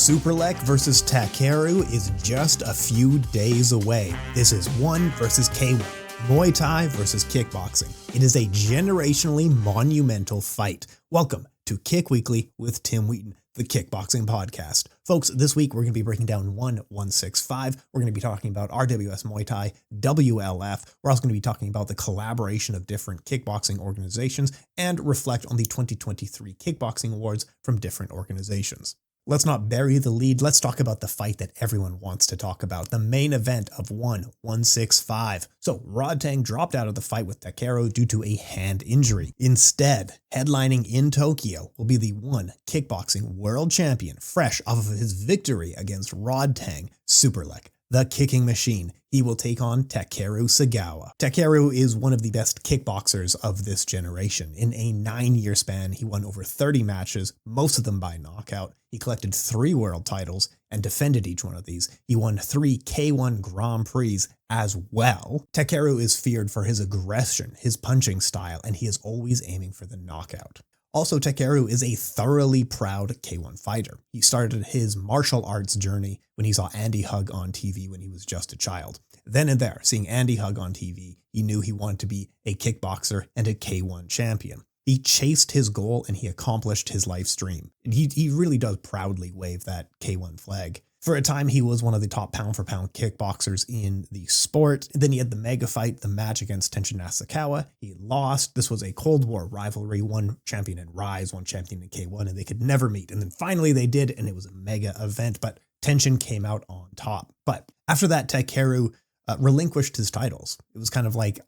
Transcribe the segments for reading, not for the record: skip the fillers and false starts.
Superlek versus Takeru is just a few days away. This is 1 versus K1, Muay Thai versus kickboxing. It is a generationally monumental fight. Welcome to Kick Weekly with Tim Wheaton, the kickboxing podcast. Folks, this week we're going to be breaking down 165. We're going to be talking about RWS Muay Thai, WLF. We're also going to be talking about the collaboration of different kickboxing organizations and reflect on the 2023 Kickboxing Awards from different organizations. Let's not bury the lead. Let's talk about the fight that everyone wants to talk about, the main event of 165. So Rodtang dropped out of the fight with Takeru due to a hand injury. Instead, headlining in Tokyo will be the one kickboxing world champion, fresh off of his victory against Rodtang, Superlek, the kicking machine. He will take on Takeru Sagawa. Takeru is one of the best kickboxers of this generation. In a 9-year span, he won over 30 matches, most of them by knockout. He collected 3 world titles and defended each one of these. He won 3 K1 Grand Prix as well. Takeru is feared for his aggression, his punching style, and he is always aiming for the knockout. Also, Takeru is a thoroughly proud K1 fighter. He started his martial arts journey when he saw Andy Hug on TV when he was just a child. Then and there, seeing Andy Hug on TV, he knew he wanted to be a kickboxer and a K1 champion. He chased his goal and he accomplished his life's dream. He really does proudly wave that K1 flag. For a time, he was one of the top pound-for-pound kickboxers in the sport. Then he had the mega fight, the match against Tenshin Nasukawa. He lost. This was a Cold War rivalry, one champion in Rise, one champion in K1, and they could never meet. And then finally they did, and it was a mega event, but Tenshin came out on top. But after that, Takeru relinquished his titles. It was kind of like,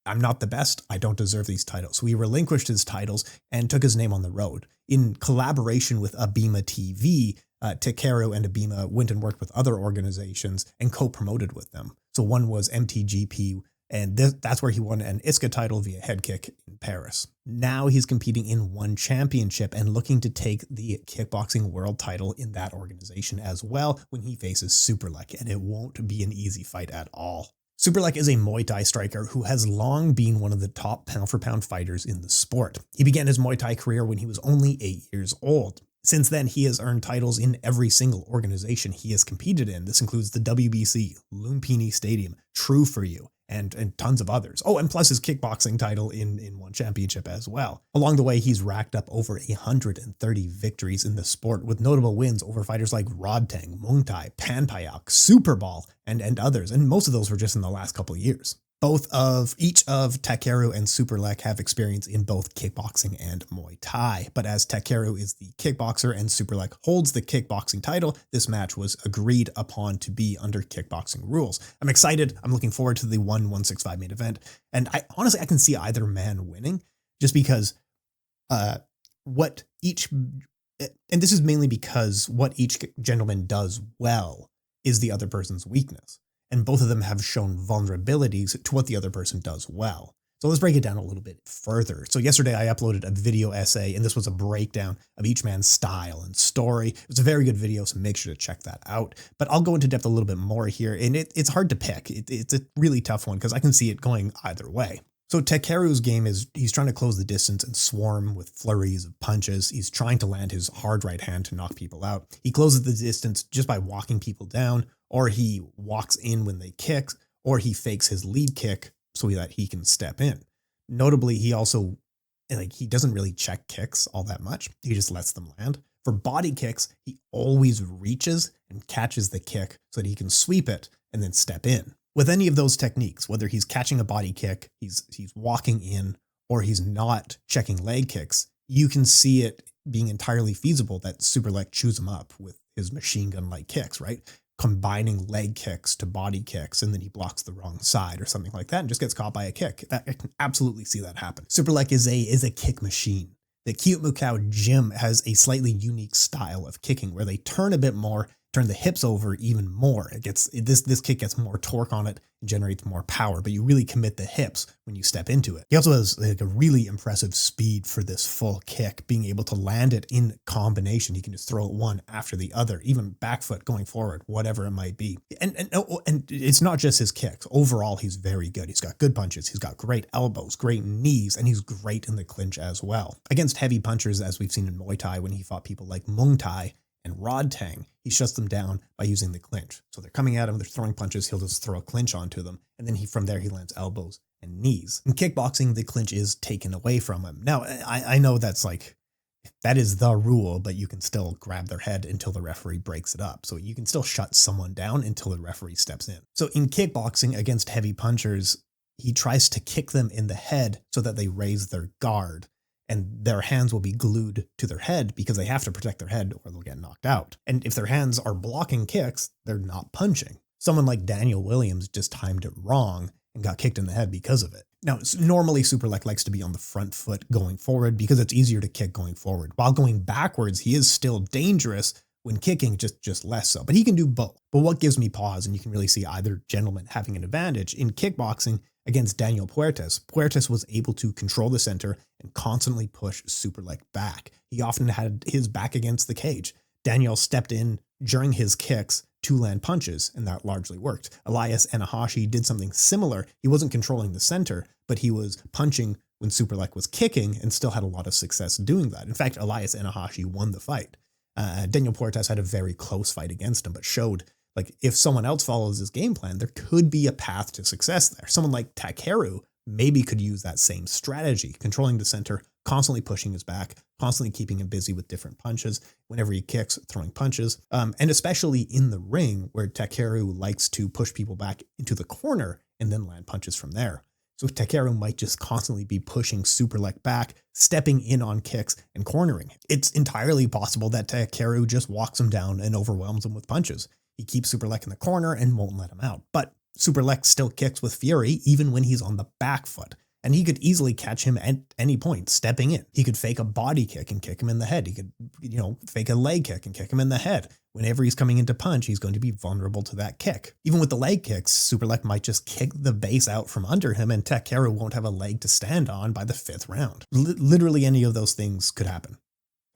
I'm not the best. I don't deserve these titles. So he relinquished his titles and took his name on the road. In collaboration with Abima TV, Takeru and Abima went and worked with other organizations and co-promoted with them. So one was MTGP, and that's where he won an ISCA title via head kick in Paris. Now he's competing in one championship and looking to take the kickboxing world title in that organization as well when he faces Superlek, and it won't be an easy fight at all. Superlek is a Muay Thai striker who has long been one of the top pound-for-pound fighters in the sport. He began his Muay Thai career when he was only 8 years old. Since then, he has earned titles in every single organization he has competed in. This includes the WBC, Lumpini Stadium, True For You, and tons of others. Oh, and plus his kickboxing title in one championship as well. Along the way, he's racked up over 130 victories in the sport, with notable wins over fighters like Rodtang, Muay Thai, Panpayak, Superball, and others. And most of those were just in the last couple of years. Each of Takeru and Superlek have experience in both kickboxing and Muay Thai. But as Takeru is the kickboxer and Superlek holds the kickboxing title, this match was agreed upon to be under kickboxing rules. I'm excited. I'm looking forward to the 165 main event. And I can see either man winning just because and this is mainly because what each gentleman does well is the other person's weakness. And both of them have shown vulnerabilities to what the other person does well. So let's break it down a little bit further. So yesterday I uploaded a video essay, and this was a breakdown of each man's style and story. It was a very good video, so make sure to check that out. But I'll go into depth a little bit more here, and it's hard to pick. It's a really tough one because I can see it going either way. So Takeru's game is he's trying to close the distance and swarm with flurries of punches. He's trying to land his hard right hand to knock people out. He closes the distance just by walking people down, or he walks in when they kick, or he fakes his lead kick so that he can step in. Notably, he also, he doesn't really check kicks all that much. He just lets them land. For body kicks, he always reaches and catches the kick so that he can sweep it and then step in. With any of those techniques, whether he's catching a body kick, he's walking in, or he's not checking leg kicks, you can see it being entirely feasible that Superlek chews him up with his machine gun-like kicks, right? Combining leg kicks to body kicks, and then he blocks the wrong side or something like that and just gets caught by a kick. I can absolutely see that happen. Superlek is a kick machine. The Kyut Mukau gym has a slightly unique style of kicking where they turn a bit more, turn the hips over even more. This kick gets more torque on it and generates more power, but you really commit the hips when you step into it. He also has a really impressive speed for this full kick, being able to land it in combination. He can just throw it one after the other, even back foot going forward, whatever it might be. And it's not just his kicks. Overall, he's very good. He's got good punches. He's got great elbows, great knees, and he's great in the clinch as well. Against heavy punchers, as we've seen in Muay Thai when he fought people like Muay Thai And Rod Tang, he shuts them down by using the clinch. So they're coming at him, they're throwing punches, he'll just throw a clinch onto them. And then from there, he lands elbows and knees. In kickboxing, the clinch is taken away from him. Now, I know that is the rule, but you can still grab their head until the referee breaks it up. So you can still shut someone down until the referee steps in. So in kickboxing against heavy punchers, he tries to kick them in the head so that they raise their guard, and their hands will be glued to their head because they have to protect their head or they'll get knocked out. And if their hands are blocking kicks, they're not punching. Someone like Daniel Williams just timed it wrong and got kicked in the head because of it. Now, normally Superlek likes to be on the front foot going forward because it's easier to kick going forward. While going backwards, he is still dangerous when kicking, just less so. But he can do both. But what gives me pause, and you can really see either gentleman having an advantage, in kickboxing against Daniel Puertas, Puertas was able to control the center and constantly push Superlek back. He often had his back against the cage. Daniel stepped in during his kicks to land punches, and that largely worked. Elias Anahashi did something similar. He wasn't controlling the center, but he was punching when Superlek was kicking and still had a lot of success doing that. In fact, Elias Anahashi won the fight. Daniel Puertas had a very close fight against him, but showed if someone else follows his game plan, there could be a path to success there. Someone like Takeru maybe could use that same strategy, controlling the center, constantly pushing his back, constantly keeping him busy with different punches. Whenever he kicks, throwing punches. And especially in the ring, where Takeru likes to push people back into the corner and then land punches from there. So Takeru might just constantly be pushing Superlek back, stepping in on kicks and cornering him. It's entirely possible that Takeru just walks him down and overwhelms him with punches. He keeps Superlek in the corner and won't let him out. But Superlek still kicks with fury even when he's on the back foot. And he could easily catch him at any point, stepping in. He could fake a body kick and kick him in the head. He could, fake a leg kick and kick him in the head. Whenever he's coming into punch, he's going to be vulnerable to that kick. Even with the leg kicks, Superlek might just kick the base out from under him and Takeru won't have a leg to stand on by the 5th round. Literally any of those things could happen.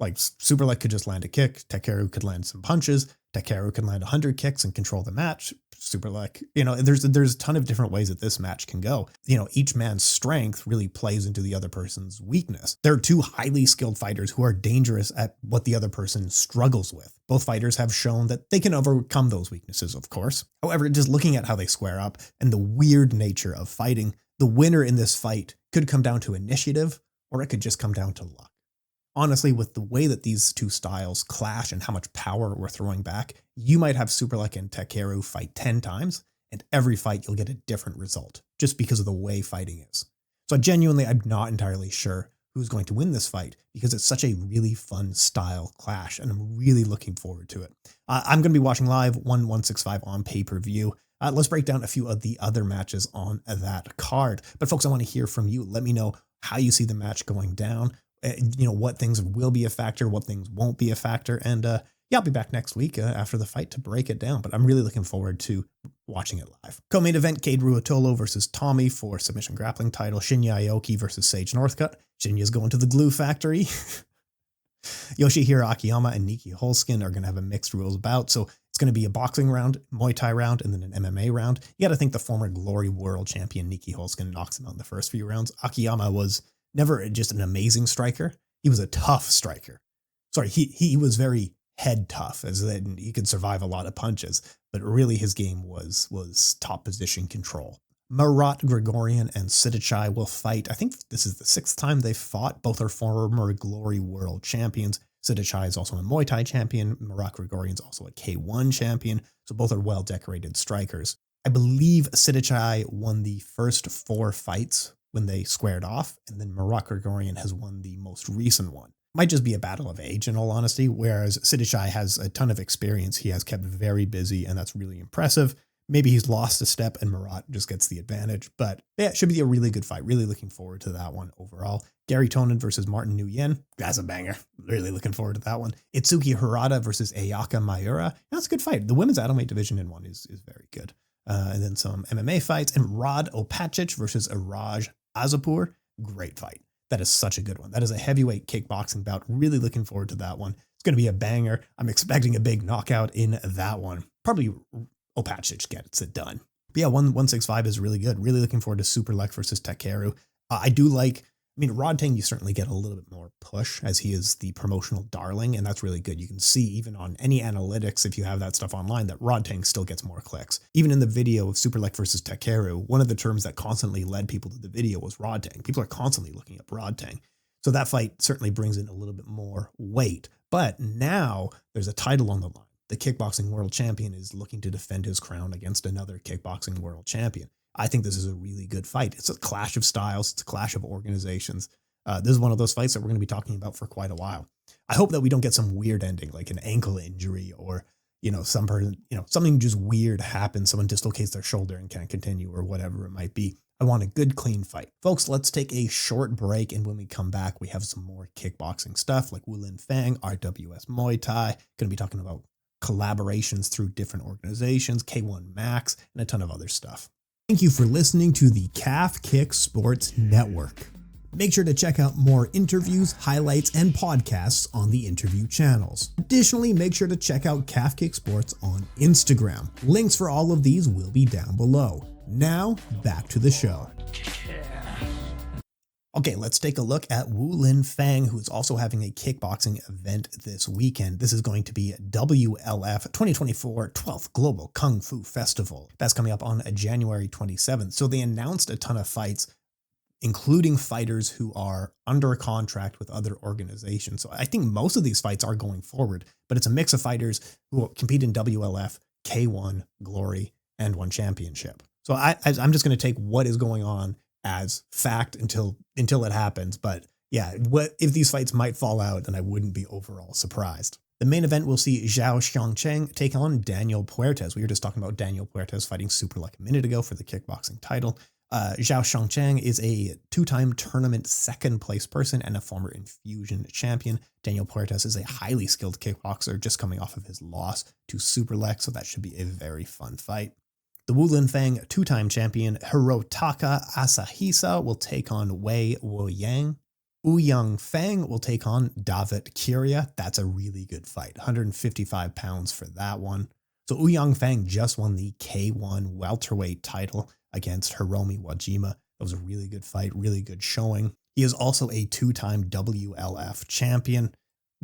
Superlek could just land a kick, Takeru could land some punches, Takeru could land 100 kicks and control the match. Superlek, there's a ton of different ways that this match can go. Each man's strength really plays into the other person's weakness. There are two highly skilled fighters who are dangerous at what the other person struggles with. Both fighters have shown that they can overcome those weaknesses, of course. However, just looking at how they square up and the weird nature of fighting, the winner in this fight could come down to initiative, or it could just come down to luck. Honestly, with the way that these two styles clash and how much power we're throwing back, you might have Superlek and Takeru fight 10 times, and every fight you'll get a different result, just because of the way fighting is. So genuinely, I'm not entirely sure who's going to win this fight, because it's such a really fun style clash, and I'm really looking forward to it. I'm going to be watching live 165 on pay-per-view. Let's break down a few of the other matches on that card. But folks, I want to hear from you. Let me know how you see the match going down. What things will be a factor, what things won't be a factor. And I'll be back next week after the fight to break it down, but I'm really looking forward to watching it live. Co-main event, Cade Ruotolo versus Tommy for submission grappling title. Shinya Aoki versus Sage Northcutt. Shinya's going to the glue factory. Yoshihiro Akiyama and Nikki Holskin are going to have a mixed rules bout. So it's going to be a boxing round, Muay Thai round, and then an MMA round. You got to think the former Glory World champion Nikki Holskin knocks him out in the first few rounds. Akiyama was never just an amazing striker. He was a tough striker. Sorry, he was very head tough, as in he could survive a lot of punches, but really his game was top position control. Marat Grigorian and Sidichai will fight. I think this is the 6th time they've fought. Both are former Glory World champions. Sidichai is also a Muay Thai champion. Marat Grigorian is also a K1 champion. So both are well-decorated strikers. I believe Sidichai won the first 4 fights when they squared off, and then Marat Grigorian has won the most recent one. Might just be a battle of age, in all honesty, whereas Sidichai has a ton of experience. He has kept very busy, and that's really impressive. Maybe he's lost a step, and Marat just gets the advantage, but yeah, it should be a really good fight. Really looking forward to that one overall. Gary Tonin versus Martin Nguyen. That's a banger. Really looking forward to that one. Itsuki Hirata versus Ayaka Miura. That's a good fight. The women's atomweight division in one is very good. And then some MMA fights, and Rod Opacic versus Iraj Azapur. Great fight. That is such a good one. That is a heavyweight kickboxing bout. Really looking forward to that one. It's going to be a banger. I'm expecting a big knockout in that one. Probably Opacic gets it done. But yeah, 165 is really good. Really looking forward to Superlek versus Takeru. I do like I mean, Rodtang, you certainly get a little bit more push as he is the promotional darling, and that's really good. You can see even on any analytics, if you have that stuff online, that Rodtang still gets more clicks. Even in the video of Superlek versus Takeru, one of the terms that constantly led people to the video was Rodtang. People are constantly looking up Rodtang. So that fight certainly brings in a little bit more weight. But now there's a title on the line. The kickboxing world champion is looking to defend his crown against another kickboxing world champion. I think this is a really good fight. It's a clash of styles. It's a clash of organizations. This is one of those fights that we're going to be talking about for quite a while. I hope that we don't get some weird ending, like an ankle injury or, some person, something just weird happens. Someone dislocates their shoulder and can't continue or whatever it might be. I want a good, clean fight. Folks, let's take a short break. And when we come back, we have some more kickboxing stuff like Wulin Fang, RWS Muay Thai. Going to be talking about collaborations through different organizations, K1 Max, and a ton of other stuff. Thank you for listening to the Calf Kick Sports Network. Make sure to check out more interviews, highlights, and podcasts on the interview channels. Additionally, make sure to check out Calf Kick Sports on Instagram. Links for all of these will be down below. Now, back to the show. Okay, let's take a look at Wulin Fang, who is also having a kickboxing event this weekend. This is going to be WLF 2024 12th Global Kung Fu Festival. That's coming up on January 27th. So they announced a ton of fights, including fighters who are under a contract with other organizations. So I think most of these fights are going forward, but it's a mix of fighters who will compete in WLF, K1, Glory, and One Championship. So I'm just going to take what is going on as fact until it happens. But yeah, what if these fights might fall out, then I wouldn't be overall surprised. The main event will see Zhao Xiangcheng take on Daniel Puertas. We were just talking about Daniel Puertas fighting Superlek a minute ago for the kickboxing title. Zhao Xiangcheng is a two-time tournament second place person and a former Infusion champion. Daniel Puertas is a highly skilled kickboxer just coming off of his loss to Superlek, so that should be a very fun fight. The Wulin Fang two-time champion Hirotaka Asahisa will take on Wei Woyang. Ouyang Fang will take on David Kiria. That's a really good fight. 155 pounds for that one. So Ouyang Fang just won the K1 welterweight title against Hiromi Wajima. That was a really good fight, really good showing. He is also a two-time WLF champion.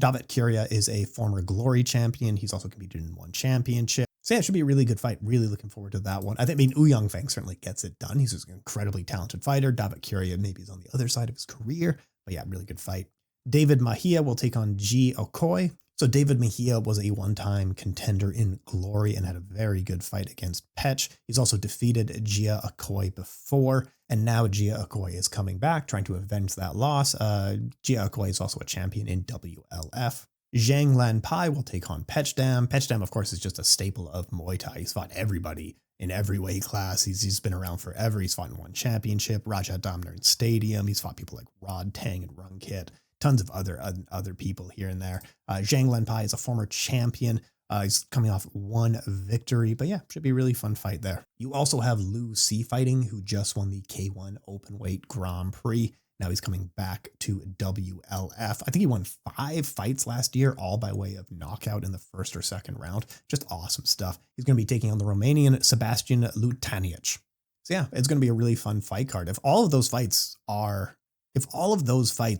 David Kiria is a former Glory champion. He's also competed in One Championship. So yeah, it should be a really good fight. Really looking forward to that one. I mean, Ouyang Fang certainly gets it done. He's just an incredibly talented fighter. David Kiria maybe is on the other side of his career. But yeah, really good fight. David Mejia will take on Ji Okoye. So David Mejia was a one-time contender in Glory and had a very good fight against Petch. He's also defeated Jia Okoye before, and now Jia Okoye is coming back, trying to avenge that loss. Jia Okoye is also a champion in WLF. Zhang Lanpai will take on Petchdam. Petchdam, of course, is just a staple of Muay Thai. He's fought everybody in every weight class. He's been around forever. He's fought in One Championship, Raja Damnern Stadium. He's fought people like Rod Tang and Rung Kit. Tons of other people here and there. Zhang Lanpai is a former champion. He's coming off one victory, but yeah, should be a really fun fight there. You also have Liu Si fighting, who just won the K1 Openweight Grand Prix. Now he's coming back to WLF. I think he won 5 fights last year, all by way of knockout in the first or second round. Just awesome stuff. He's going to be taking on the Romanian Sebastian Lutanic. So yeah, it's going to be a really fun fight card. If all of those fights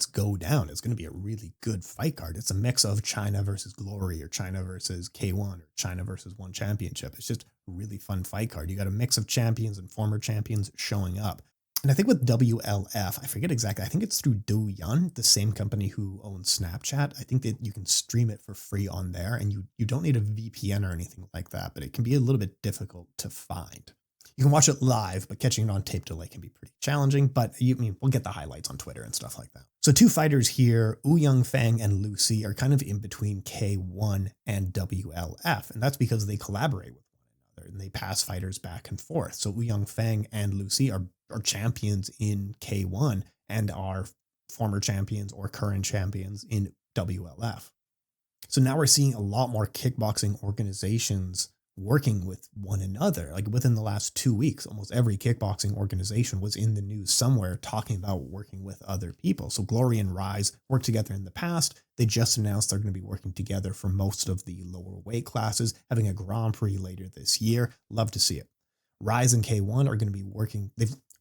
go down, it's going to be a really good fight card. It's a mix of China versus Glory or China versus K1 or China versus One Championship. It's just a really fun fight card. You got a mix of champions and former champions showing up. And I think with WLF, I forget exactly, I think it's through Douyin, the same company who owns Snapchat. I think that you can stream it for free on there, and you don't need a VPN or anything like that, but it can be a little bit difficult to find. You can watch it live, but catching it on tape delay can be pretty challenging, but we'll get the highlights on Twitter and stuff like that. So two fighters here, Ouyang Fang and Liu Si, are kind of in between K1 and WLF, and that's because they collaborate with one another and they pass fighters back and forth. So Ouyang Fang and Liu Si are champions in K1 and are former champions or current champions in WLF. So now we're seeing a lot more kickboxing organizations working with one another. Like within the last 2 weeks, almost every kickboxing organization was in the news somewhere talking about working with other people. So Glory and Rise worked together in the past. They just announced they're going to be working together for most of the lower weight classes, having a Grand Prix later this year. Love to see it. Rise and K1 are going to be working.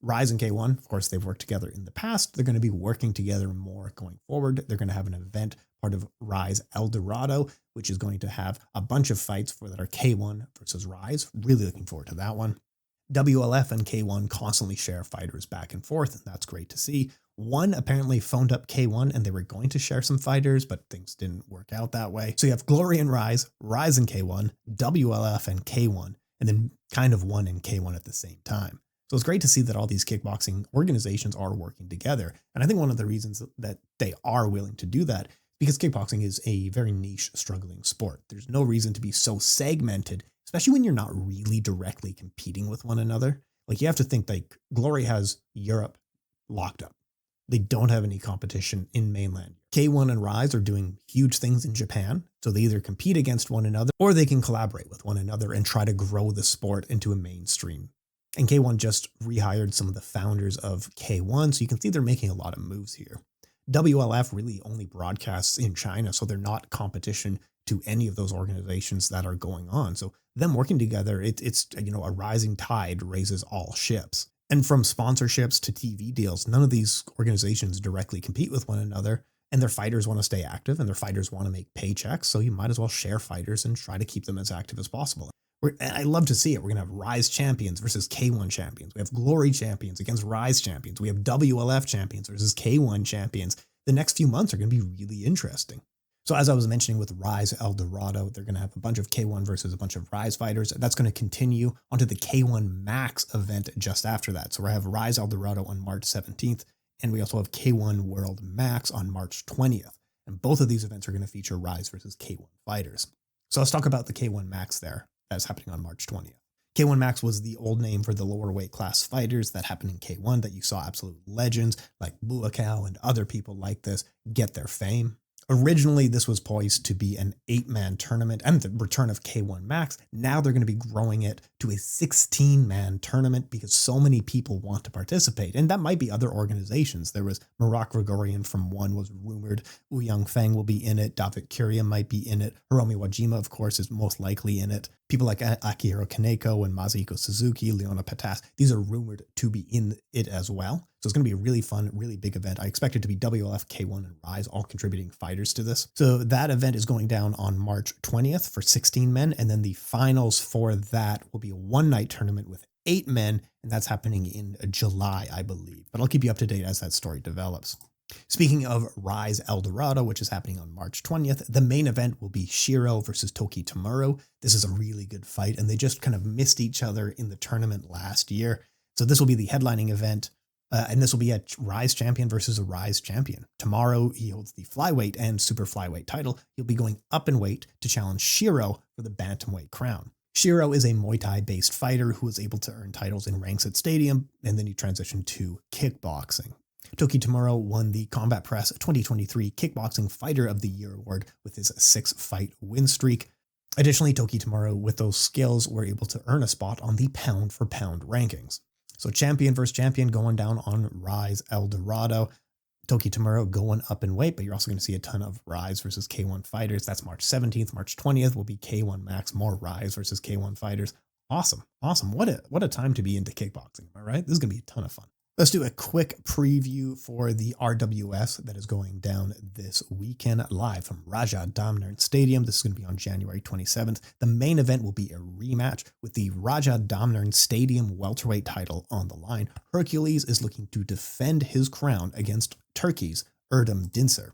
Rise and K1, of course, they've worked together in the past. They're going to be working together more going forward. They're going to have an event, part of Rise El Dorado, which is going to have a bunch of fights that are K1 versus Rise. Really looking forward to that one. WLF and K1 constantly share fighters back and forth, and that's great to see. One apparently phoned up K1 and they were going to share some fighters, but things didn't work out that way. So you have Glory and Rise, Rise and K1, WLF and K1, and then kind of one and K1 at the same time. So it's great to see that all these kickboxing organizations are working together. And I think one of the reasons that they are willing to do that, because kickboxing is a very niche, struggling sport. There's no reason to be so segmented, especially when you're not really directly competing with one another. Like, you have to think, like, Glory has Europe locked up. They don't have any competition in mainland. K1 and Rise are doing huge things in Japan, so they either compete against one another or they can collaborate with one another and try to grow the sport into a mainstream. And K1 just rehired some of the founders of K1, so you can see they're making a lot of moves here. WLF really only broadcasts in China, so they're not competition to any of those organizations that are going on. So them working together, it's a rising tide raises all ships. And from sponsorships to TV deals, none of these organizations directly compete with one another, and their fighters want to stay active and their fighters want to make paychecks. So you might as well share fighters and try to keep them as active as possible. And I love to see it. We're going to have Rise champions versus K1 champions. We have Glory champions against Rise champions. We have WLF champions versus K1 champions. The next few months are going to be really interesting. So as I was mentioning with Rise El Dorado, they're going to have a bunch of K1 versus a bunch of Rise fighters. That's going to continue onto the K1 Max event just after that. So we have Rise El Dorado on March 17th, and we also have K1 World Max on March 20th. And both of these events are going to feature Rise versus K1 fighters. So let's talk about the K1 Max there. That's happening on March 20th. K1 Max was the old name for the lower weight class fighters that happened in K1 that you saw absolute legends like Buakaw and other people like this get their fame. Originally, this was poised to be an 8-man tournament and the return of K1 Max. Now they're going to be growing it to a 16-man tournament because so many people want to participate. And that might be other organizations. There was Murat Grigorian from one was rumored. Ouyang Feng will be in it. David Kuria might be in it. Hiromi Wajima, of course, is most likely in it. People like Akihiro Kaneko and Masahiko Suzuki, Leona Patas, these are rumored to be in it as well. So it's going to be a really fun, really big event. I expect it to be WLF, K1, and Rise all contributing fighters to this. So that event is going down on March 20th for 16 men. And then the finals for that will be a one-night tournament with 8 men. And that's happening in July, I believe. But I'll keep you up to date as that story develops. Speaking of Rise El Dorado, which is happening on March 20th, the main event will be Shiro versus Toki Tomura. This is a really good fight, and they just kind of missed each other in the tournament last year. So this will be the headlining event, and this will be a Rise champion versus a Rise champion. Tomorrow, he holds the flyweight and super flyweight title. He'll be going up in weight to challenge Shiro for the bantamweight crown. Shiro is a Muay Thai-based fighter who was able to earn titles in ranks at Stadium, and then he transitioned to kickboxing. Toki Tomura won the Combat Press 2023 Kickboxing Fighter of the Year award with his 6-fight win streak. Additionally, Toki Tomura, with those skills, were able to earn a spot on the pound-for-pound rankings. So champion versus champion going down on Rise El Dorado. Toki Tomura going up in weight, but you're also going to see a ton of Rise versus K1 fighters. That's March 17th. March 20th will be K1 Max, more Rise versus K1 fighters. Awesome. What a time to be into kickboxing, am I right? This is going to be a ton of fun. Let's do a quick preview for the RWS that is going down this weekend live from Raja Damnern Stadium. This is going to be on January 27th. The main event will be a rematch with the Raja Damnern Stadium welterweight title on the line. Hercules is looking to defend his crown against Turkey's Erdem Dincer.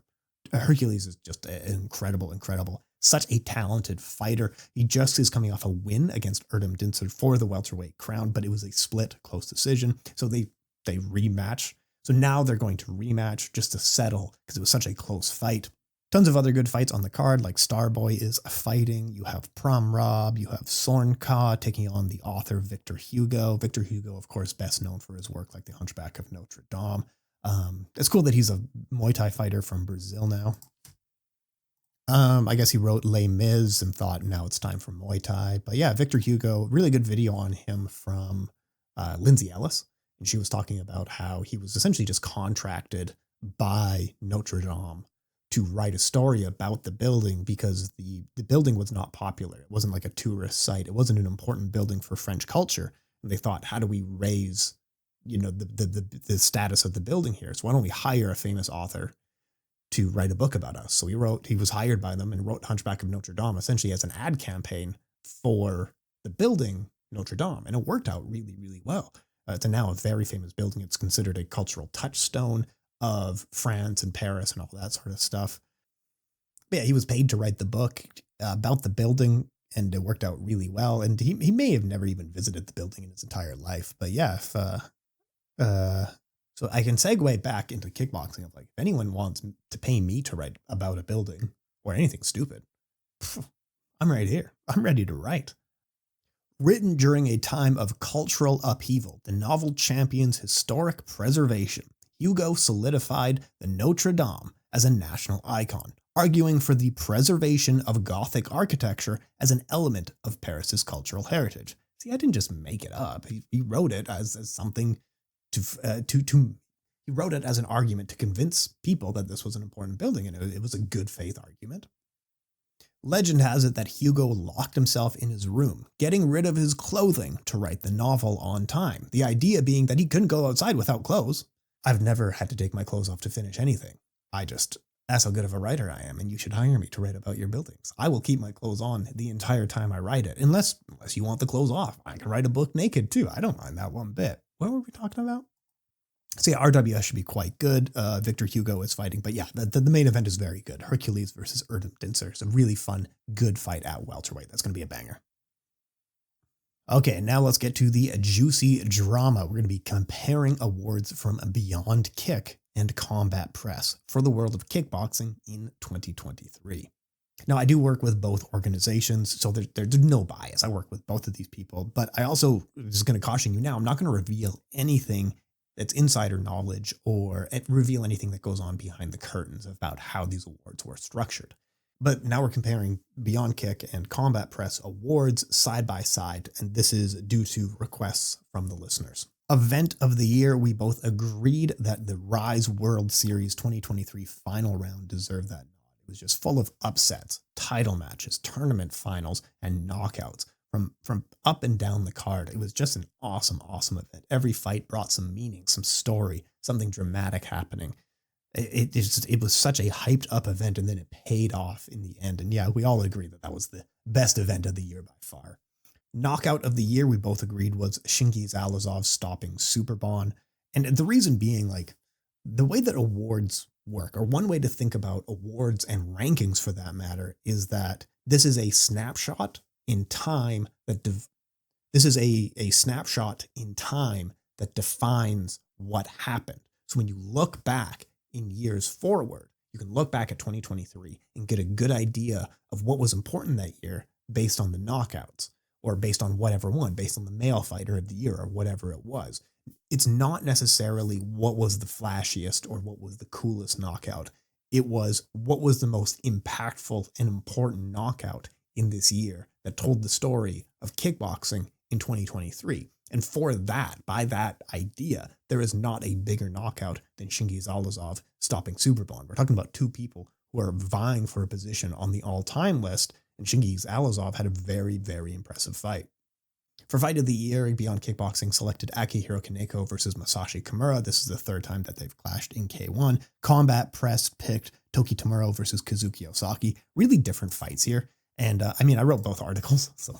Hercules is just incredible. Such a talented fighter. He just is coming off a win against Erdem Dincer for the welterweight crown, but it was a split close decision. So they rematch. So now they're going to rematch just to settle because it was such a close fight. Tons of other good fights on the card, like Starboy is fighting. You have Prom Rob. You have Sornka taking on the author Victor Hugo. Victor Hugo, of course, best known for his work like The Hunchback of Notre Dame. It's cool that he's a Muay Thai fighter from Brazil now. I guess he wrote Les Mis and thought now it's time for Muay Thai. But yeah, Victor Hugo, really good video on him from Lindsay Ellis. And she was talking about how he was essentially just contracted by Notre Dame to write a story about the building because the building was not popular. It wasn't like a tourist site. It wasn't an important building for French culture. And they thought, how do we raise the status of the building here. So why don't we hire a famous author to write a book about us? So he was hired by them and wrote Hunchback of Notre Dame essentially as an ad campaign for the building Notre Dame. And it worked out really, really well. It's now a very famous building. It's considered a cultural touchstone of France and Paris and all that sort of stuff. But yeah, he was paid to write the book about the building, and it worked out really well. And he may have never even visited the building in his entire life. But yeah, so I can segue back into kickboxing of like, if anyone wants to pay me to write about a building or anything stupid, I'm right here. I'm ready to write. Written during a time of cultural upheaval, the novel champions historic preservation. Hugo solidified the Notre Dame as a national icon, arguing for the preservation of Gothic architecture as an element of Paris's cultural heritage. See, I didn't just make it up. He wrote it as something he wrote it as an argument to convince people that this was an important building, and it was a good faith argument. Legend has it that Hugo locked himself in his room, getting rid of his clothing to write the novel on time. The idea being that he couldn't go outside without clothes. I've never had to take my clothes off to finish anything. That's how good of a writer I am, and you should hire me to write about your buildings. I will keep my clothes on the entire time I write it, unless you want the clothes off. I can write a book naked too. I don't mind that one bit. What were we talking about? So yeah, RWS should be quite good. Victor Hugo is fighting, but yeah, the main event is very good. Hercules versus Erdem Dinser. It's a really fun, good fight at welterweight. That's going to be a banger. Okay, now let's get to the juicy drama. We're going to be comparing awards from Beyond Kick and Combat Press for the world of kickboxing in 2023. Now, I do work with both organizations, so there's no bias. I work with both of these people, but I also just going to caution you now, I'm not going to reveal anything that's insider knowledge or reveal anything that goes on behind the curtains about how these awards were structured. But now we're comparing Beyond Kick and Combat Press awards side by side, and this is due to requests from the listeners. Event of the year, we both agreed that the Rise World Series 2023 final round deserved that nod. It was just full of upsets, title matches, tournament finals, and knockouts from up and down the card. It was just an awesome event. Every fight brought some meaning, some story, something dramatic happening. It was such a hyped up event, and then it paid off in the end. And yeah, we all agree that was the best event of the year by far. Knockout of the year, we both agreed, was Shingiz Alazov stopping Superbon. And the reason being, like, the way that awards work, or one way to think about awards and rankings for that matter, is that this is a snapshot in time that defines what happened. So when you look back in years forward, you can look back at 2023 and get a good idea of what was important that year based on the knockouts, or based on whatever one, based on the male fighter of the year or whatever it was. It's not necessarily what was the flashiest or what was the coolest knockout. It was what was the most impactful and important knockout in this year that told the story of kickboxing in 2023. And for that, by that idea, there is not a bigger knockout than Shingiz Alazov stopping Superbon. We're talking about two people who are vying for a position on the all-time list, and Shingiz Alazov had a very, very impressive fight. For Fight of the Year, Beyond Kickboxing selected Akihiro Kaneko versus Masashi Kimura. This is the third time that they've clashed in K1. Combat Press picked Toki Tamuro versus Kazuki Osaki. Really different fights here. And I wrote both articles, so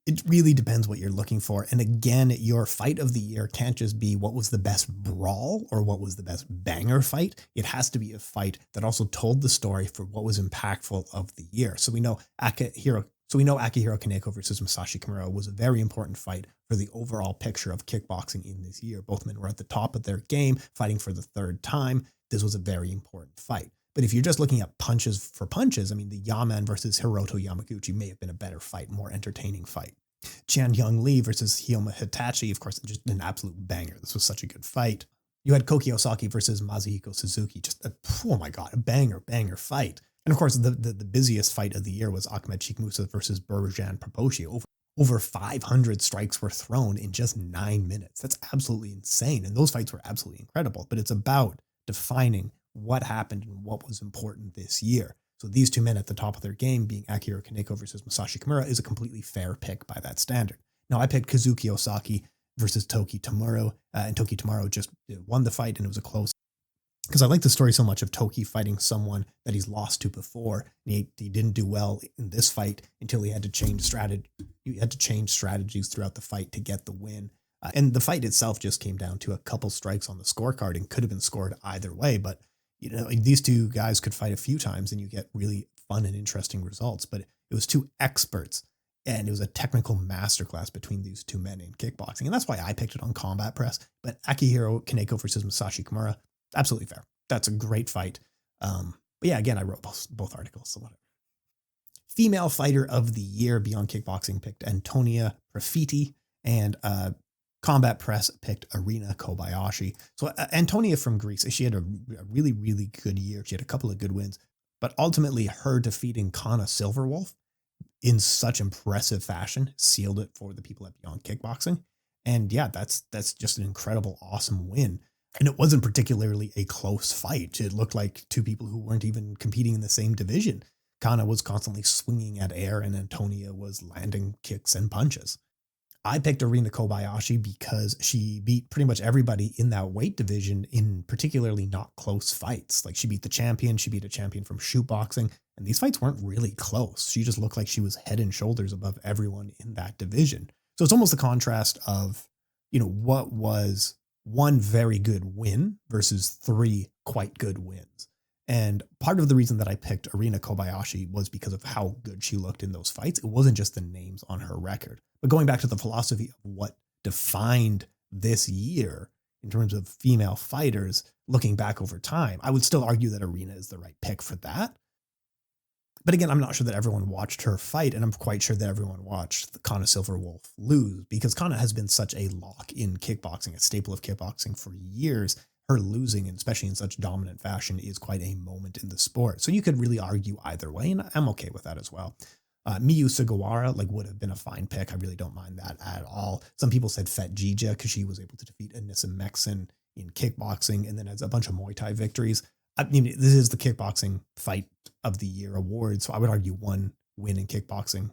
it really depends what you're looking for. And again, your fight of the year can't just be what was the best brawl or what was the best banger fight. It has to be a fight that also told the story for what was impactful of the year. So we know Akihiro Kaneko versus Masashi Kimura was a very important fight for the overall picture of kickboxing in this year. Both men were at the top of their game, fighting for the third time. This was a very important fight. But if you're just looking at punches for punches, the Yaman versus Hiroto Yamaguchi may have been a better fight, more entertaining fight. Chan Young Lee versus Hiyoma Hitachi, of course, just an absolute banger. This was such a good fight. You had Koki Osaki versus Masahiko Suzuki, just a banger fight. And of course, the busiest fight of the year was Ahmed Chikmusa versus Burjan Proposhi. Over 500 strikes were thrown in just 9 minutes. That's absolutely insane. And those fights were absolutely incredible. But it's about defining what happened and what was important this year. So these two men at the top of their game, being Akihiro Kaneko versus Masashi Kimura, is a completely fair pick by that standard. Now, I picked Kazuki Osaki versus Toki Tomura, and Toki Tomura just won the fight, and it was a close. Because I like the story so much of Toki fighting someone that he's lost to before. And he didn't do well in this fight until he had to change strategy. He had to change strategies throughout the fight to get the win. And the fight itself just came down to a couple strikes on the scorecard and could have been scored either way. But these two guys could fight a few times and you get really fun and interesting results. But it was two experts, and it was a technical masterclass between these two men in kickboxing. And that's why I picked it on Combat Press. But Akihiro Kaneko versus Masashi Kimura, absolutely fair. That's a great fight. But yeah, again, I wrote both articles, so whatever. Female Fighter of the Year, Beyond Kickboxing picked Antonia Profiti, and Combat Press picked Arina Kobayashi. So Antonia from Greece, she had a really, really good year. She had a couple of good wins, but ultimately her defeating Kana Silverwolf in such impressive fashion sealed it for the people at Beyond Kickboxing. And yeah, that's just an incredible, awesome win. And it wasn't particularly a close fight. It looked like two people who weren't even competing in the same division. Kana was constantly swinging at air, and Antonia was landing kicks and punches. I picked Arina Kobayashi because she beat pretty much everybody in that weight division in particularly not close fights. Like, she beat the champion, she beat a champion from shootboxing, and these fights weren't really close. She just looked like she was head and shoulders above everyone in that division. So it's almost the contrast of, what was one very good win versus three quite good wins. And part of the reason that I picked Arina Kobayashi was because of how good she looked in those fights. It wasn't just the names on her record. But going back to the philosophy of what defined this year in terms of female fighters, looking back over time, I would still argue that Arina is the right pick for that. But again, I'm not sure that everyone watched her fight, and I'm quite sure that everyone watched the Kana Silverwolf lose, because Kana has been such a lock in kickboxing, a staple of kickboxing for years. Her losing, and especially in such dominant fashion, is quite a moment in the sport. So you could really argue either way, and I'm okay with that as well. Miyu Sugawara would have been a fine pick. I really don't mind that at all. Some people said Fet Jija because she was able to defeat Anissa Meksen in kickboxing and then has a bunch of Muay Thai victories. I mean, this is the Kickboxing Fight of the Year award, so I would argue one win in kickboxing,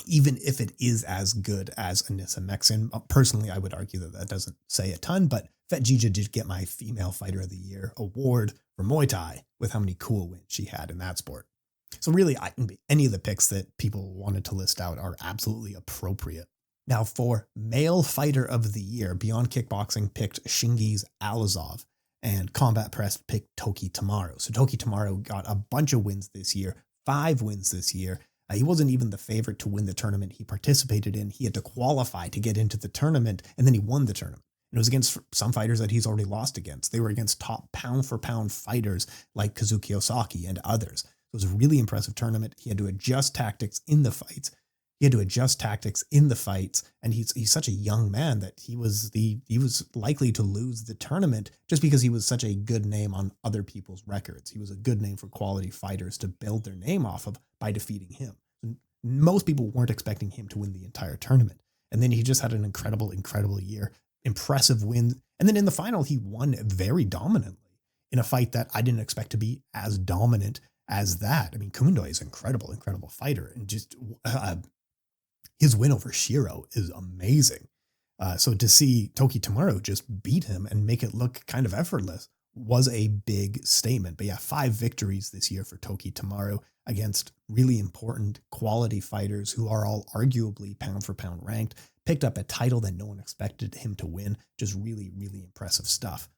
even if it is as good as Anissa Meksen. Personally, I would argue that doesn't say a ton, but Fet Jija did get my Female Fighter of the Year award for Muay Thai with how many cool wins she had in that sport. So really, any of the picks that people wanted to list out are absolutely appropriate. Now, for Male Fighter of the Year, Beyond Kickboxing picked Shingiz Alazov, and Combat Press picked Toki Tomura. So Toki Tomura got a bunch of wins this year, 5 wins this year. He wasn't even the favorite to win the tournament he participated in. He had to qualify to get into the tournament, and then he won the tournament. And it was against some fighters that he's already lost against. They were against top pound-for-pound fighters like Kazuki Osaki and others. It was a really impressive tournament. He had to adjust tactics in the fights. And he's such a young man that he was likely to lose the tournament just because he was such a good name on other people's records. He was a good name for quality fighters to build their name off of by defeating him. Most people weren't expecting him to win the entire tournament. And then he just had an incredible year, impressive wins. And then in the final, he won very dominantly in a fight that I didn't expect to be as dominant as that. I mean, Kumendoi is an incredible fighter, and just his win over Shiro is amazing. So to see Toki Tomura just beat him and make it look kind of effortless was a big statement. But yeah, 5 victories this year for Toki Tomura against really important quality fighters who are all arguably pound for pound ranked, picked up a title that no one expected him to win. Just really impressive stuff.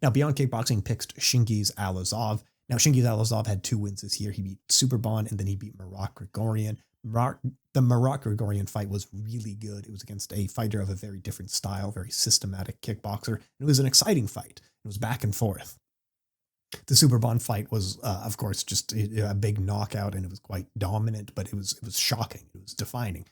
Now, Beyond Kickboxing picked Shingiz Alazov. Now, Shingiz Alazov had 2 wins this year. He beat Superbon, and then he beat Marat Grigorian. The Marat Grigorian fight was really good. It was against a fighter of a very different style, very systematic kickboxer. It was an exciting fight. It was back and forth. The Superbon fight was, of course, just a big knockout, and it was quite dominant, but it was shocking. It was defining.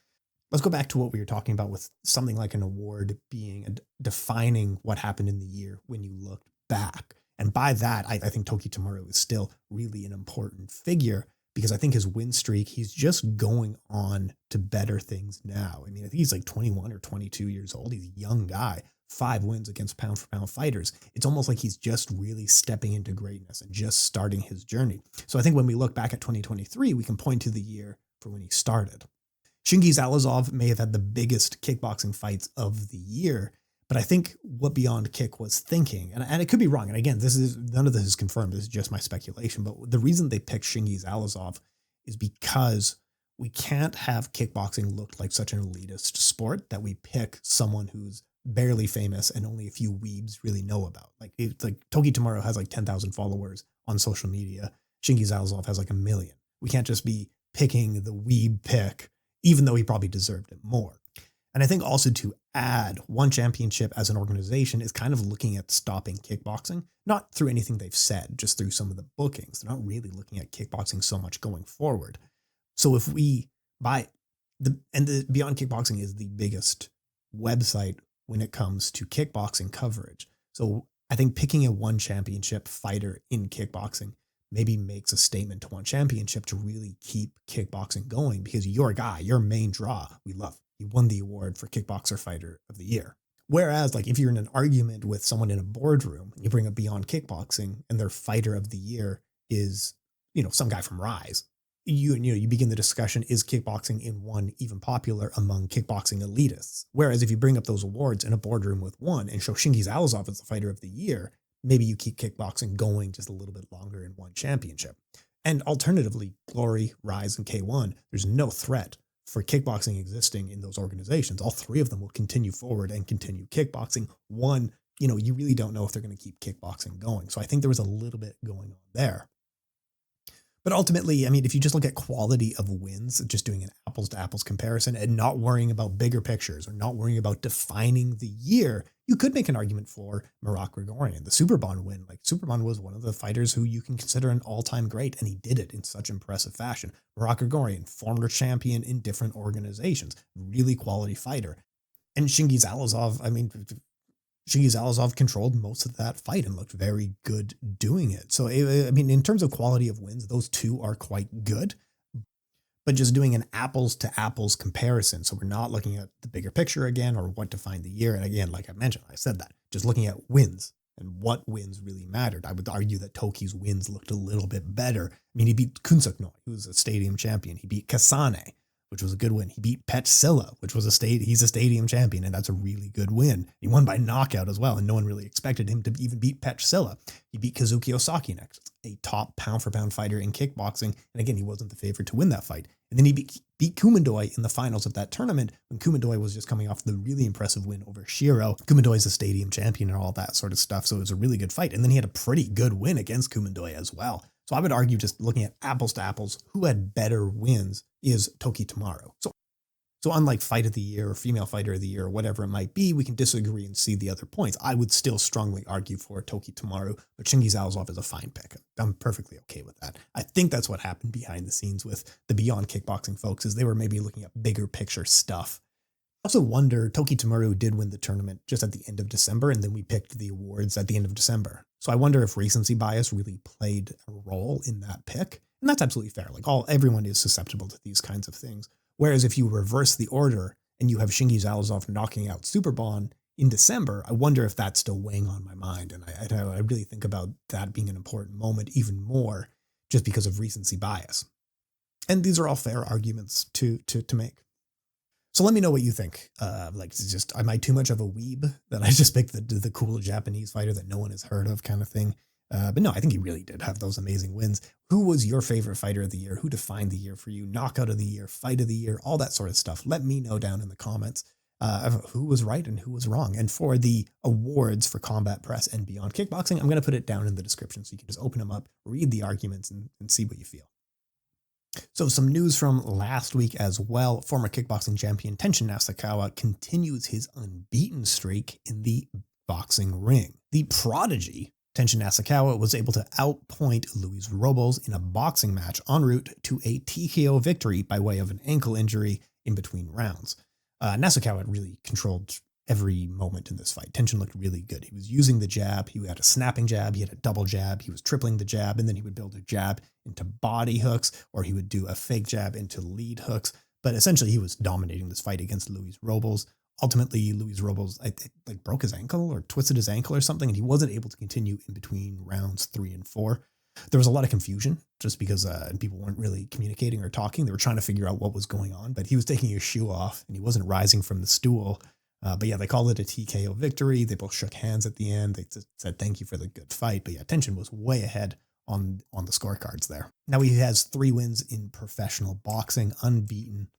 Let's go back to what we were talking about with something like an award being defining what happened in the year when you look back. And by that, I think Toki Tomura is still really an important figure, because I think his win streak, he's just going on to better things now. I mean, I think he's like 21 or 22 years old. He's a young guy, 5 wins against pound for pound fighters. It's almost like he's just really stepping into greatness and just starting his journey. So I think when we look back at 2023, we can point to the year for when he started. Shingi Zalazov may have had the biggest kickboxing fights of the year, but I think what Beyond Kick was thinking, and it could be wrong, and again, none of this is confirmed, this is just my speculation, but the reason they picked Shingi Zalazov is because we can't have kickboxing look like such an elitist sport that we pick someone who's barely famous and only a few weebs really know about. Like Toki Tomorrow has like 10,000 followers on social media. Shingi Zalazov has like 1 million. We can't just be picking the weeb pick, even though he probably deserved it more. And I think also to add, One Championship as an organization is kind of looking at stopping kickboxing, not through anything they've said, just through some of the bookings. They're not really looking at kickboxing so much going forward. So if we buy the Beyond Kickboxing is the biggest website when it comes to kickboxing coverage. So I think picking a One Championship fighter in kickboxing maybe makes a statement to One Championship to really keep kickboxing going, because your guy, your main draw, we love. He won the award for Kickboxer Fighter of the Year. Whereas, like, if you're in an argument with someone in a boardroom, you bring up Beyond Kickboxing and their Fighter of the Year is, some guy from Rise. You begin the discussion, is kickboxing in One even popular among kickboxing elitists? Whereas if you bring up those awards in a boardroom with One and show Shingi Zalazov as the Fighter of the Year, maybe you keep kickboxing going just a little bit longer in One Championship. And alternatively, Glory, Rise, and K1, there's no threat for kickboxing existing in those organizations. All three of them will continue forward and continue kickboxing. One, you really don't know if they're going to keep kickboxing going. So I think there was a little bit going on there. But ultimately, I mean, if you just look at quality of wins, just doing an apples to apples comparison and not worrying about bigger pictures or not worrying about defining the year, you could make an argument for Murat Grigorian, the Superbon win. Like, Superbon was one of the fighters who you can consider an all-time great, and he did it in such impressive fashion. Murat Grigorian, former champion in different organizations, really quality fighter. And Shingi Zalazov, Shingi Zalazov controlled most of that fight and looked very good doing it. So, in terms of quality of wins, those two are quite good. But just doing an apples to apples comparison, so we're not looking at the bigger picture again or what defined the year. And again, like I mentioned, I said that, just looking at wins and what wins really mattered. I would argue that Toki's wins looked a little bit better. He beat Kunsuknoi, who was a stadium champion. He beat Kasane, which was a good win. He beat Petsilla, which was he's a stadium champion, and that's a really good win. He won by knockout as well, and no one really expected him to even beat Petsilla. He beat Kazuki Osaki next, a top pound-for-pound fighter in kickboxing, and again, he wasn't the favorite to win that fight. And then he beat Kumandoi in the finals of that tournament when Kumandoi was just coming off the really impressive win over Shiro. Kumandoi is a stadium champion and all that sort of stuff, so it was a really good fight. And then he had a pretty good win against Kumandoi as well. So I would argue, just looking at apples to apples, who had better wins is Toki Tomorrow. So unlike Fight of the Year or Female Fighter of the Year or whatever it might be, we can disagree and see the other points. I would still strongly argue for Toki Tomorrow, but Shingi Zalazov is a fine pick. I'm perfectly okay with that. I think that's what happened behind the scenes with the Beyond Kickboxing folks, is they were maybe looking at bigger picture stuff. I also wonder, Toki Tomorrow did win the tournament just at the end of December, and then we picked the awards at the end of December. So I wonder if recency bias really played a role in that pick. And that's absolutely fair. Like, everyone is susceptible to these kinds of things. Whereas if you reverse the order and you have Shingi Zalazov knocking out Superbon in December, I wonder if that's still weighing on my mind. And I really think about that being an important moment even more just because of recency bias. And these are all fair arguments to make. So let me know what you think. Am I too much of a weeb that I just picked the cool Japanese fighter that no one has heard of kind of thing? But no, I think he really did have those amazing wins. Who was your favorite fighter of the year? Who defined the year for you? Knockout of the year, fight of the year, all that sort of stuff. Let me know down in the comments who was right and who was wrong. And for the awards for Combat Press and Beyond Kickboxing, I'm going to put it down in the description so you can just open them up, read the arguments, and see what you feel. So some news from last week as well. Former kickboxing champion Tenshin Nasukawa continues his unbeaten streak in the boxing ring. The prodigy Tenshin Nasukawa was able to outpoint Luis Robles in a boxing match en route to a TKO victory by way of an ankle injury in between rounds. Nasukawa really controlled every moment in this fight. Tenshin looked really good. He was using the jab. He had a snapping jab. He had a double jab. He was tripling the jab, and then he would build a jab into body hooks, or he would do a fake jab into lead hooks. But essentially, he was dominating this fight against Luis Robles. Ultimately, Luis Robles broke his ankle or twisted his ankle or something, and he wasn't able to continue in between rounds 3 and 4. There was a lot of confusion just because people weren't really communicating or talking. They were trying to figure out what was going on, but he was taking his shoe off and he wasn't rising from the stool. But yeah, they called it a TKO victory. They both shook hands at the end. They said, thank you for the good fight. But yeah, Tenshin was way ahead on the scorecards there. Now he has 3 wins in professional boxing, unbeaten.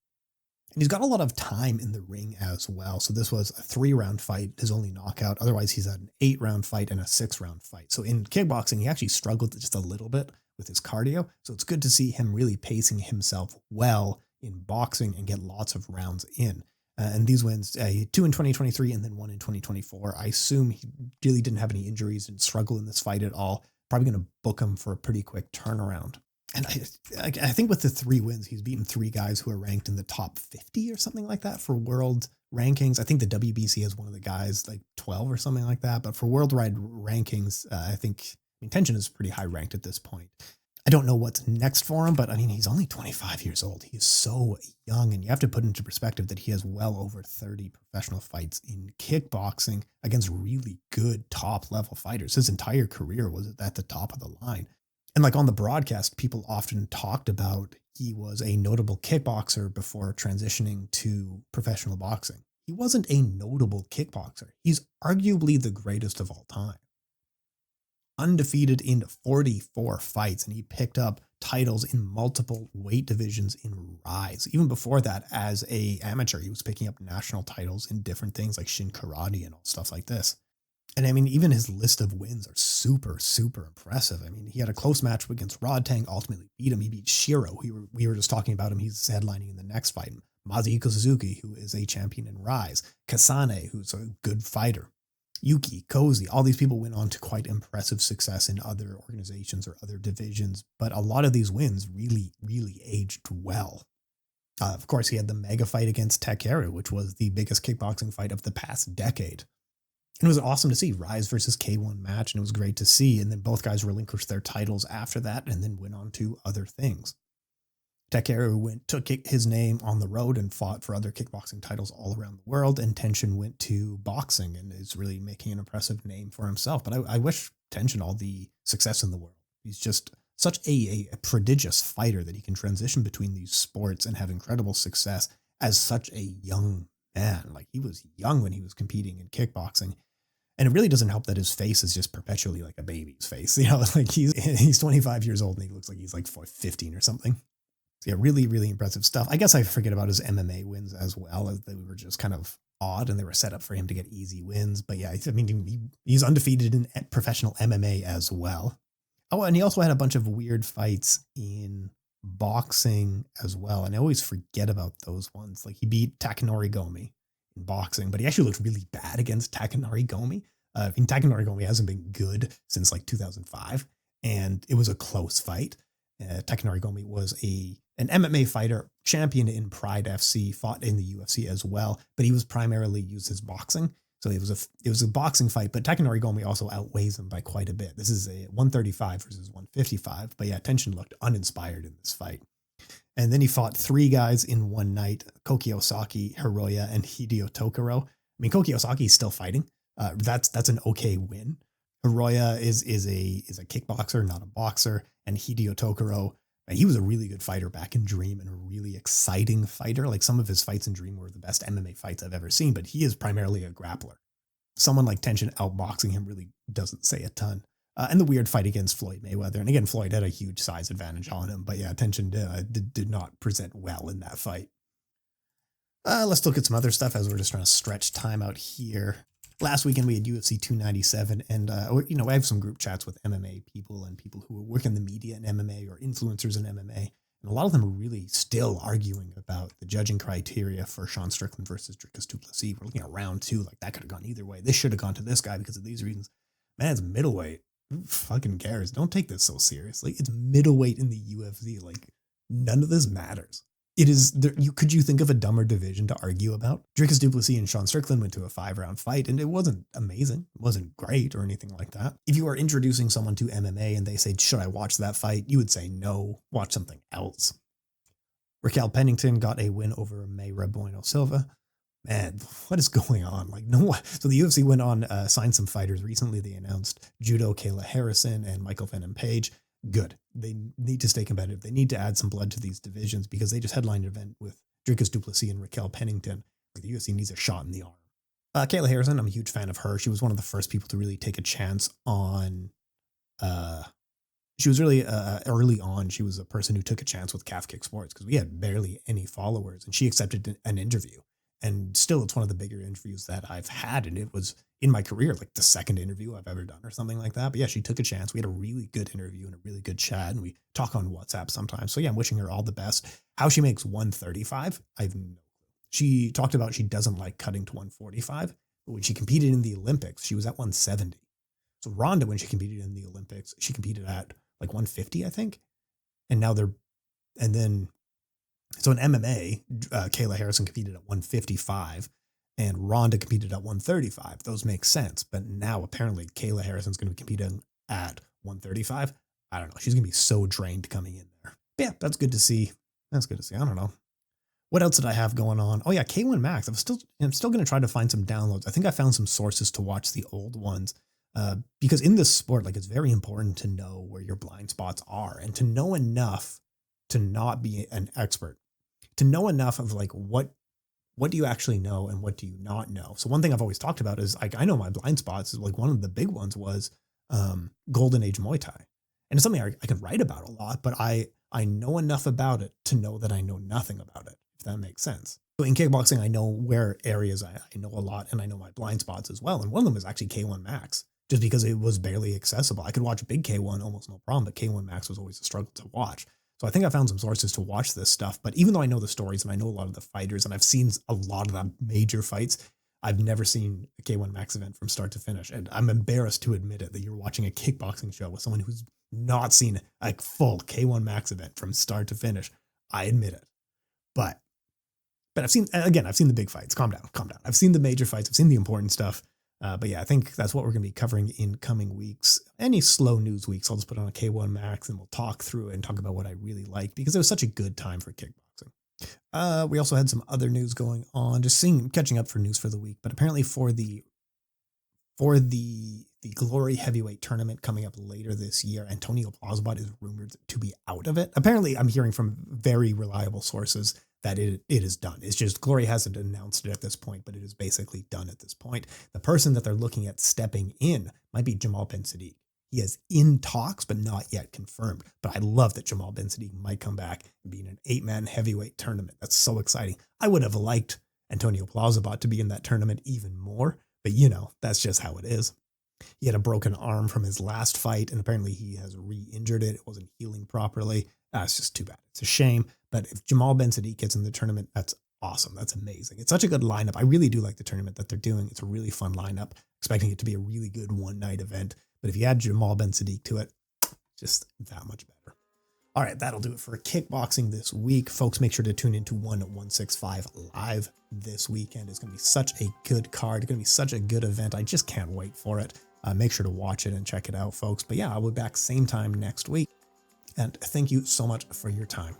And he's got a lot of time in the ring as well. So this was a 3-round fight, his only knockout. Otherwise, he's had an 8-round fight and a 6-round fight. So in kickboxing, he actually struggled just a little bit with his cardio. So it's good to see him really pacing himself well in boxing and get lots of rounds in. And these wins, 2 in 2023 and then 1 in 2024. I assume he really didn't have any injuries, didn't struggle in this fight at all. Probably going to book him for a pretty quick turnaround. And I think with the 3 wins, he's beaten 3 guys who are ranked in the top 50 or something like that for world rankings. I think the WBC has one of the guys like 12 or something like that. But for worldwide rankings, I think Tenshin is pretty high ranked at this point. I don't know what's next for him, but I mean, he's only 25 years old. He is so young, and you have to put into perspective that he has well over 30 professional fights in kickboxing against really good top level fighters. His entire career was at the top of the line. And like on the broadcast, people often talked about he was a notable kickboxer before transitioning to professional boxing. He wasn't a notable kickboxer. He's arguably the greatest of all time. Undefeated in 44 fights, and he picked up titles in multiple weight divisions in Rise. Even before that, as a amateur, he was picking up national titles in different things like Shin Karate and all stuff like this. And I mean, even his list of wins are super, super impressive. I mean, he had a close match against Rodtang, ultimately beat him. He beat Shiro. We were just talking about him. He's headlining in the next fight. Masahiko Suzuki, who is a champion in Rise. Kasane, who's a good fighter. Yuki, Kozi, all these people went on to quite impressive success in other organizations or other divisions. But a lot of these wins really, really aged well. Of course, he had the mega fight against Takeru, which was the biggest kickboxing fight of the past decade. And it was awesome to see Rise versus K1 match, and it was great to see. And then both guys relinquished their titles after that and then went on to other things. Takeru took his name on the road and fought for other kickboxing titles all around the world. And Tenshin went to boxing and is really making an impressive name for himself. But I wish Tenshin all the success in the world. He's just such a prodigious fighter that he can transition between these sports and have incredible success as such a young man. Like, he was young when he was competing in kickboxing. And it really doesn't help that his face is just perpetually like a baby's face. You know, like he's 25 years old and he looks like he's like 15 or something. So yeah, really, really impressive stuff. I guess I forget about his MMA wins as well, as they were just kind of odd and they were set up for him to get easy wins. But yeah, I mean, he's undefeated in professional MMA as well. Oh, and he also had a bunch of weird fights in boxing as well. And I always forget about those ones. Like, he beat Takanori Gomi in boxing, but he actually looked really bad against Takanori Gomi. Takanori Gomi hasn't been good since like 2005, and it was a close fight. Takanori Gomi was an MMA fighter, champion in Pride FC, fought in the UFC as well, but he was primarily used as boxing. So it was a boxing fight, but Takanori Gomi also outweighs him by quite a bit. This is a 135 versus 155, but yeah, Tenshin looked uninspired in this fight. And then he fought 3 guys in one night: Koki Osaki, Hiroya, and Hideo Tokoro. I mean, Koki Osaki is still fighting. That's an okay win. Hiroya is a kickboxer, not a boxer, and Hideo Tokoro, he was a really good fighter back in Dream and a really exciting fighter. Like, some of his fights in Dream were the best MMA fights I've ever seen, but he is primarily a grappler. Someone like Tenshin outboxing him really doesn't say a ton. And the weird fight against Floyd Mayweather. And again, Floyd had a huge size advantage on him, but yeah, Tenshin did not present well in that fight. Let's look at some other stuff as we're just trying to stretch time out here. Last weekend, we had UFC 297, and I have some group chats with MMA people and people who work in the media in MMA or influencers in MMA, and a lot of them are really still arguing about the judging criteria for Sean Strickland versus Dricus du Plessis. We're looking at round 2, like that could have gone either way. This should have gone to this guy because of these reasons. Man, it's middleweight. Who fucking cares? Don't take this so seriously. It's middleweight in the UFC. Like, none of this matters. It is there. Could you think of a dumber division to argue about? Dricus du Plessis and Sean Strickland went to a 5-round fight, and it wasn't amazing. It wasn't great or anything like that. If you are introducing someone to MMA and they say, should I watch that fight? You would say, no, watch something else. Raquel Pennington got a win over Mayra Bueno Silva. Man, what is going on? Like, no one. So the UFC went on, signed some fighters recently. They announced judo Kayla Harrison and Michael Venom Page. good. They need to stay competitive. They need to add some blood to these divisions because they just headlined an event with Dricus du Plessis and Raquel Pennington. Like the UFC needs a shot in the arm. Kayla Harrison, I'm a huge fan of her. She was one of the first people to really take a chance on. She was really early on. She was a person who took a chance with Calf Kick Sports because we had barely any followers, and she accepted an interview. And still, it's one of the bigger interviews that I've had, and it was in my career like the second interview I've ever done or something like that. But yeah, she took a chance. We had a really good interview and a really good chat, and we talk on WhatsApp sometimes. So yeah, I'm wishing her all the best. How she makes 135, I've no clue. She talked about she doesn't like cutting to 145, but when she competed in the Olympics, she was at 170. So Ronda, when she competed in the Olympics, she competed at like 150, I think. And now so in MMA, Kayla Harrison competed at 155 and Ronda competed at 135. Those make sense. But now apparently Kayla Harrison's going to be competing at 135. I don't know. She's going to be so drained coming in there. But yeah, that's good to see. I don't know. What else did I have going on? Oh yeah, K1 Max. I'm still going to try to find some downloads. I think I found some sources to watch the old ones. Because in this sport, like, it's very important to know where your blind spots are and to know enough to not be an expert, to know enough of like, what do you actually know and what do you not know? So one thing I've always talked about is like, I know my blind spots is like one of the big ones was, Golden Age Muay Thai. And it's something I can write about a lot, but I know enough about it to know that I know nothing about it, if that makes sense. So in kickboxing, I know where areas I know a lot and I know my blind spots as well. And one of them is actually K1 Max. Just because it was barely accessible. I could watch Big K1 almost no problem, but K1 Max was always a struggle to watch. So I think I found some sources to watch this stuff. But even though I know the stories and I know a lot of the fighters and I've seen a lot of the major fights, I've never seen a K1 Max event from start to finish. And I'm embarrassed to admit it, that you're watching a kickboxing show with someone who's not seen a full K1 Max event from start to finish. I admit it. But I've seen the big fights. Calm down. I've seen the major fights. I've seen the important stuff. But yeah, I think that's what we're going to be covering in coming weeks. Any slow news weeks, I'll just put on a K1 Max and we'll talk through it and talk about what I really like because it was such a good time for kickboxing. We also had some other news going on, catching up for news for the week. But apparently for the Glory Heavyweight tournament coming up later this year, Antonio Plazibat is rumored to be out of it. Apparently, I'm hearing from very reliable sources that it is done. It's just Glory hasn't announced it at this point, but it is basically done at this point. The person that they're looking at stepping in might be Jamal Ben Sadiq. He is in talks, but not yet confirmed. But I love that Jamal Ben Sadiq might come back and be in an 8-man heavyweight tournament. That's so exciting. I would have liked Antonio Plazibat to be in that tournament even more, but that's just how it is. He had a broken arm from his last fight, and apparently he has re-injured it. It wasn't healing properly. It's just too bad. It's a shame. But if Jamal Ben Sadiq gets in the tournament, that's awesome. That's amazing. It's such a good lineup. I really do like the tournament that they're doing. It's a really fun lineup. Expecting it to be a really good one-night event. But if you add Jamal Ben Sadiq to it, just that much better. All right, that'll do it for kickboxing this week. Folks, make sure to tune into 165 Live this weekend. It's going to be such a good card. It's going to be such a good event. I just can't wait for it. Make sure to watch it and check it out, folks. But yeah, I'll be back same time next week. And thank you so much for your time.